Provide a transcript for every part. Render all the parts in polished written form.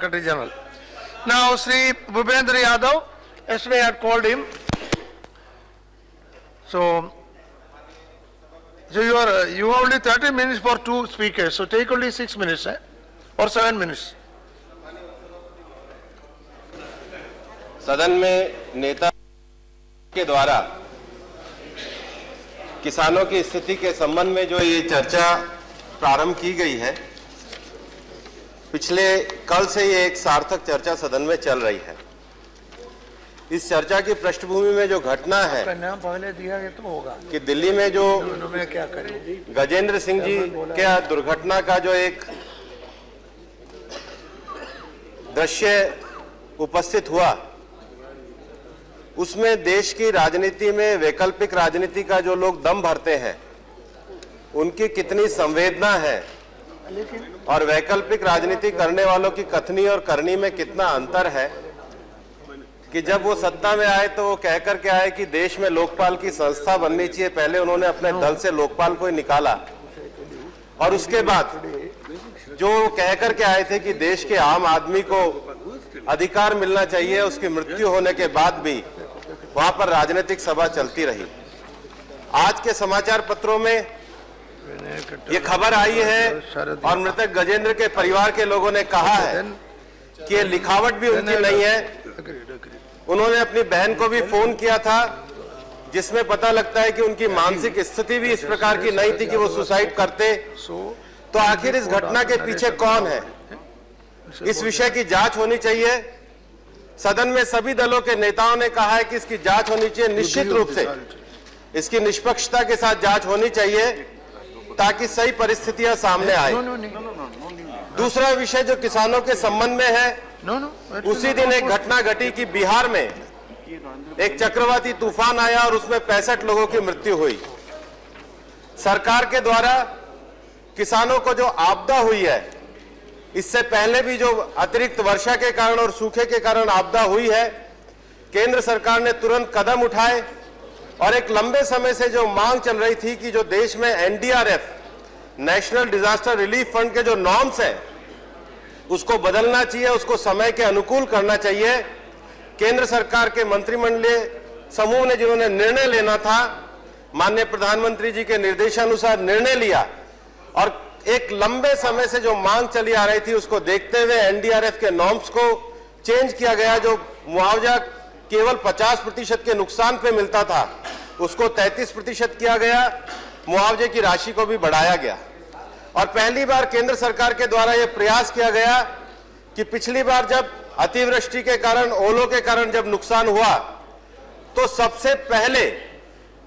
Secretary General. Now, Sri Bhupendra Yadav, yesterday I had called him. So you have only 30 minutes for two speakers. So take only 6 minutes, or 7 minutes. सदन में नेता के द्वारा किसानों की स्थिति के संबंध में जो ये चर्चा प्रारंभ की गई है, पिछले कल से ये एक सार्थक चर्चा सदन में चल रही है। इस चर्चा की पृष्ठभूमि में जो घटना है पहले दिया गया तो होगा कि दिल्ली में जो क्या करें गजेंद्र सिंह जी के दुर्घटना का जो एक दृश्य उपस्थित हुआ, उसमें देश की राजनीति में वैकल्पिक राजनीति का जो लोग दम भरते हैं, उनकी कितनी संवेदना है और वैकल्पिक राजनीति करने वालों की कथनी और करनी में कितना अंतर है कि जब वो सत्ता में आए तो वो कह करके आए कि देश में लोकपाल की संस्था बननी चाहिए। पहले उन्होंने अपने दल से लोकपाल को ही निकाला और उसके बाद जो कह करके आए थे कि देश के आम आदमी को अधिकार मिलना चाहिए, उसकी मृत्यु होने के बाद भी वहां पर राजनीतिक सभा चलती रही। आज के समाचार पत्रों में ये खबर आई है और मृतक गजेंद्र के परिवार के लोगों ने कहा है कि ये लिखावट भी उनकी नहीं है। उन्होंने अपनी बहन को भी फोन किया था, जिसमें पता लगता है कि उनकी मानसिक स्थिति भी इस प्रकार की नहीं थी कि वो सुसाइड करते। तो आखिर इस घटना के पीछे कौन है, इस विषय की जांच होनी चाहिए। सदन में सभी दलों के नेताओं ने कहा है कि इसकी जांच होनी चाहिए, निश्चित रूप से इसकी निष्पक्षता के साथ जांच होनी चाहिए ताकि सही परिस्थितियां सामने आए। दूसरा विषय जो किसानों के संबंध में है, उसी दिन एक घटना घटी कि बिहार में एक चक्रवाती तूफान आया और उसमें 65 लोगों की मृत्यु हुई। सरकार के द्वारा किसानों को जो आपदा हुई है, इससे पहले भी जो अतिरिक्त वर्षा के कारण और सूखे के कारण आपदा हुई है, केंद्र सरकार ने तुरंत कदम उठाए और एक लंबे समय से जो मांग चल रही थी कि जो देश में NDRF, national disaster relief fund के जो नॉर्म्स हैं, उसको बदलना चाहिए, उसको समय के अनुकूल करना चाहिए। केंद्र सरकार के मंत्रिमंडलीय समूह ने जिन्होंने निर्णय लेना था, माननीय प्रधानमंत्री जी के निर्देशानुसार निर्णय लिया और एक लंबे समय से जो मांग चली आ रही थी, उसको देखते हुए एनडीआरएफ के नॉर्म्स को चेंज किया गया। जो मुआवजा केवल 50% के नुकसान पे मिलता था, उसको 33% किया गया। मुआवजे की राशि को भी बढ़ाया गया और पहली बार केंद्र सरकार के द्वारा यह प्रयास किया गया कि पिछली बार जब अतिवृष्टि के कारण, ओलों के कारण जब नुकसान हुआ, तो सबसे पहले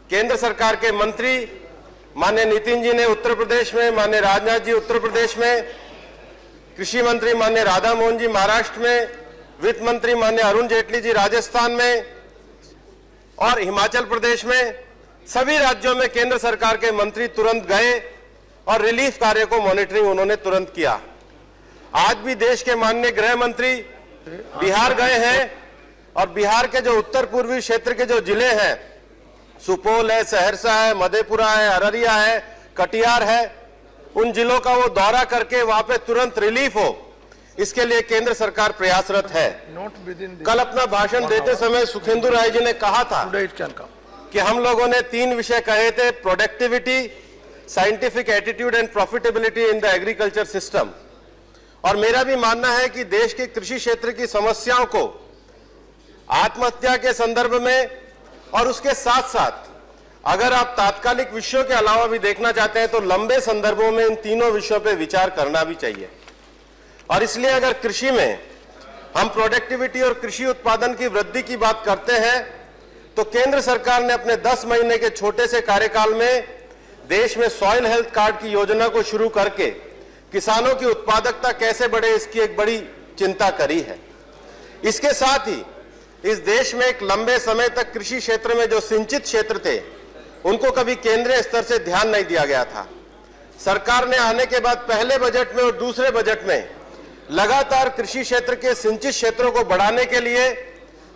केंद्र सरकार के मंत्री माननीय नितिन जी ने उत्तर प्रदेश में, माननीय राजनाथ जी उत्तर प्रदेश में, कृषि मंत्री माननीय राधा मोहन जी महाराष्ट्र में, वित्त मंत्री माननीय अरुण जेटली जी राजस्थान में और हिमाचल प्रदेश में, सभी राज्यों में केंद्र सरकार के मंत्री तुरंत गए और रिलीफ कार्य को मॉनिटरिंग उन्होंने तुरंत किया। आज भी देश के माननीय गृह मंत्री बिहार गए हैं और बिहार के जो उत्तर पूर्वी क्षेत्र के जो जिले हैं, सुपौल है, सहरसा है, मधेपुरा है, अररिया है, कटिहार है, उन जिलों का वो दौरा करके वहां पे तुरंत रिलीफ हो, इसके लिए केंद्र सरकार प्रयासरत है। कल अपना भाषण देते समय सुखेंदु राय जी ने कहा था कि हम लोगों ने 3 विषय कहे थे, productivity, scientific attitude and profitability in the agriculture system. और मेरा भी मानना है कि देश के कृषि क्षेत्र की समस्याओं को आत्महत्या के संदर्भ में और उसके साथ साथ अगर आप तात्कालिक विषयों के अलावा भी देखना चाहते हैं तो लंबे संदर्भों में इन तीनों विषयों पर विचार करना भी चाहिए। और इसलिए अगर कृषि में हम प्रोडक्टिविटी और कृषि उत्पादन की वृद्धि की बात करते हैं, तो केंद्र सरकार ने अपने 10 महीने के छोटे से कार्यकाल में देश में सॉइल हेल्थ कार्ड की योजना को शुरू करके किसानों की उत्पादकता कैसे बढ़े, इसकी एक बड़ी चिंता करी है। इसके साथ ही इस देश में एक लंबे समय तक कृषि क्षेत्र में जो सिंचित क्षेत्र थे, उनको कभी केंद्रीय स्तर से ध्यान नहीं दिया गया था। सरकार ने आने के बाद पहले बजट में और दूसरे बजट में लगातार कृषि क्षेत्र के सिंचित क्षेत्रों को बढ़ाने के लिए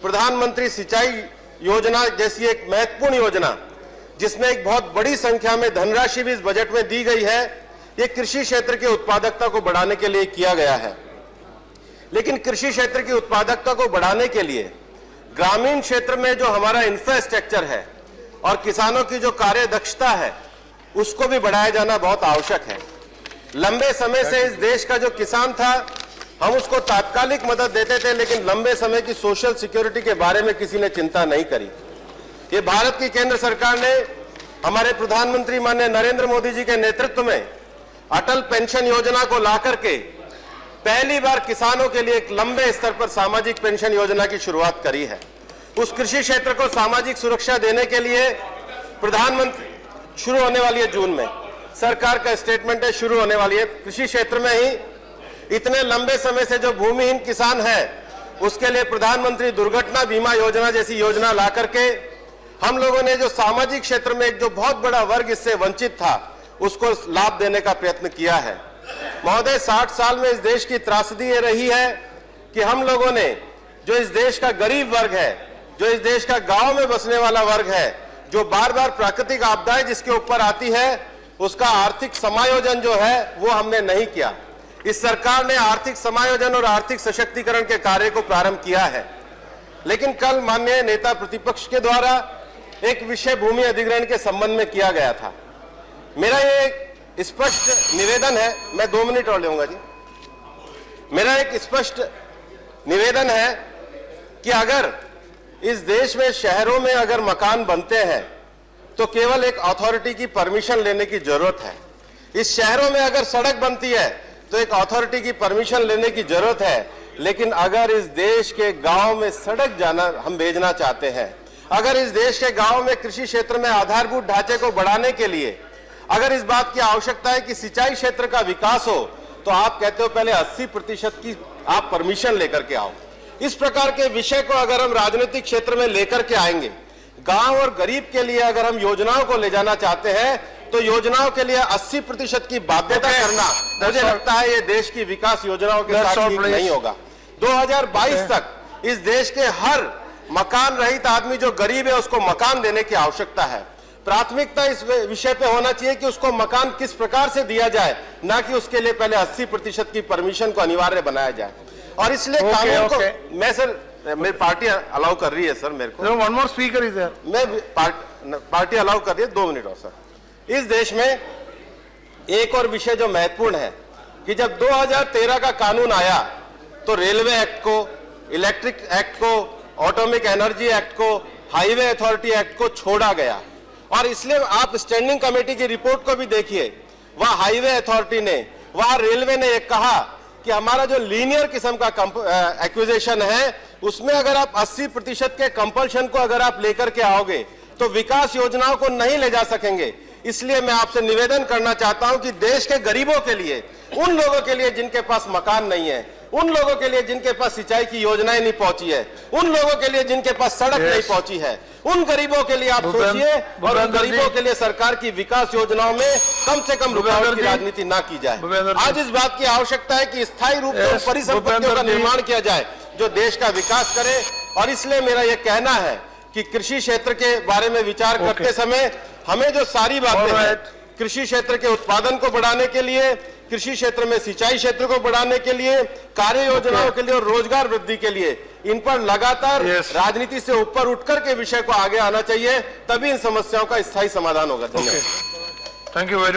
प्रधानमंत्री सिंचाई योजना जैसी एक महत्वपूर्ण योजना, जिसमें एक बहुत बड़ी संख्या में धनराशि भी इस बजट में दी गई है, ये कृषि क्षेत्र की उत्पादकता को बढ़ाने के लिए किया गया है। लेकिन कृषि क्षेत्र की उत्पादकता को बढ़ाने के लिए ग्रामीण क्षेत्र में जो हमारा इंफ्रास्ट्रक्चर है और किसानों की जो कार्य दक्षता है उसको भी बढ़ाया जाना बहुत आवश्यक है। लंबे समय से इस देश का जो किसान था हम उसको तात्कालिक मदद देते थे, लेकिन लंबे समय की सोशल सिक्योरिटी के बारे में किसी ने चिंता नहीं करी। ये भारत की केंद्र सरकार ने हमारे प्रधानमंत्री माननीय नरेंद्र मोदी जी के नेतृत्व में अटल पेंशन योजना को लाकर के पहली बार किसानों के लिए एक लंबे स्तर पर सामाजिक पेंशन योजना की शुरुआत करी है। उस कृषि क्षेत्र को सामाजिक सुरक्षा देने के लिए प्रधानमंत्री शुरू होने वाली है जून में, सरकार का स्टेटमेंट है शुरू होने वाली है। कृषि क्षेत्र में ही इतने लंबे समय से जो भूमिहीन किसान है उसके लिए प्रधानमंत्री दुर्घटना बीमा योजना जैसी योजना ला करके हम लोगों ने जो सामाजिक क्षेत्र में एक जो बहुत बड़ा वर्ग इससे वंचित था उसको लाभ देने का प्रयत्न किया है। महोदय, 60 साल में इस देश की त्रासदी ये रही है कि हम लोगों ने जो इस देश का गरीब वर्ग है, जो इस देश का गांव में बसने वाला वर्ग है, जो बार बार प्राकृतिक आपदाएं जिसके ऊपर आती है उसका आर्थिक समायोजन जो है वो हमने नहीं किया। इस सरकार ने आर्थिक समायोजन और आर्थिक सशक्तिकरण के कार्य को प्रारंभ किया है, लेकिन कल माननीय नेता प्रतिपक्ष के द्वारा एक विषय भूमि अधिग्रहण के संबंध में किया गया था। मेरा ये एक स्पष्ट निवेदन है, मैं 2 मिनट और लूंगा जी। मेरा एक स्पष्ट निवेदन है कि अगर इस देश में शहरों में अगर मकान बनते हैं तो केवल एक अथॉरिटी की परमिशन लेने की जरूरत है। इस शहरों में अगर सड़क बनती है तो एक अथॉरिटी की परमिशन लेने की जरूरत है, लेकिन अगर इस देश के गांव में सड़क जाना हम भेजना चाहते हैं, अगर इस देश के गांव में कृषि क्षेत्र में आधारभूत ढांचे को बढ़ाने के लिए अगर इस बात की आवश्यकता है कि सिंचाई क्षेत्र का विकास हो, तो आप कहते हो पहले 80% की आप परमिशन लेकर के आओ। इस प्रकार के विषय को अगर हम राजनीतिक क्षेत्र में लेकर के आएंगे, गांव और गरीब के लिए अगर हम योजनाओं को ले जाना चाहते हैं तो योजनाओं के लिए 80% की बाध्यता करना मुझे लगता है ये देश की विकास योजनाओं के साथ ठीक नहीं होगा। 2022 तक इस देश के हर मकान रहित आदमी जो गरीब है उसको मकान देने की आवश्यकता है। प्राथमिकता इस विषय पे होना चाहिए कि उसको मकान किस प्रकार से दिया जाए, ना कि उसके लिए पहले 80% की परमिशन को अनिवार्य बनाया जाए। और इसलिए कानून को मैं सर मेरी पार्टी अलाउ कर रही है सर मेरे को। One more speaker is there. मैं पार्टी अलाउ कर रही है 2 मिनट और सर। इस देश में एक और विषय जो महत्वपूर्ण है कि जब 2013 का कानून आया तो रेलवे एक्ट को, इलेक्ट्रिक एक्ट को, एटॉमिक एनर्जी एक्ट को, हाईवे अथॉरिटी एक्ट को छोड़ा गया। और इसलिए आप स्टैंडिंग कमेटी की रिपोर्ट को भी देखिए, वहां हाईवे अथॉरिटी ने, वहां रेलवे ने एक कहा कि हमारा जो लीनियर किस्म का एक्विजिशन है उसमें अगर आप 80% के कंपल्शन को अगर आप लेकर के आओगे तो विकास योजनाओं को नहीं ले जा सकेंगे। इसलिए मैं आपसे निवेदन करना चाहता हूं कि देश के गरीबों के लिए, उन लोगों के लिए जिनके पास मकान नहीं है, उन लोगों के लिए जिनके पास सिंचाई की योजनाएं नहीं पहुंची है, उन लोगों के लिए जिनके पास सड़क नहीं पहुंची है, उन गरीबों के लिए आप सोचिए और उन गरीबों के लिए सरकार की विकास योजनाओं में कम से कम रुकावट की राजनीति ना की जाए। आज इस बात की आवश्यकता है कि स्थायी रूप से परिसंपत्तियों का निर्माण किया जाए जो देश का विकास करे। और इसलिए मेरा यह कहना है कि कृषि क्षेत्र के बारे में विचार करते समय हमें जो सारी बातें हैं, कृषि क्षेत्र के उत्पादन को बढ़ाने के लिए, कृषि क्षेत्र में सिंचाई क्षेत्र को बढ़ाने के लिए, कार्य योजनाओं के लिए और रोजगार वृद्धि के लिए इन पर लगातार राजनीति से ऊपर उठकर के विषय को आगे आना चाहिए, तभी इन समस्याओं का स्थायी समाधान होगा। धन्यवाद। Thank you very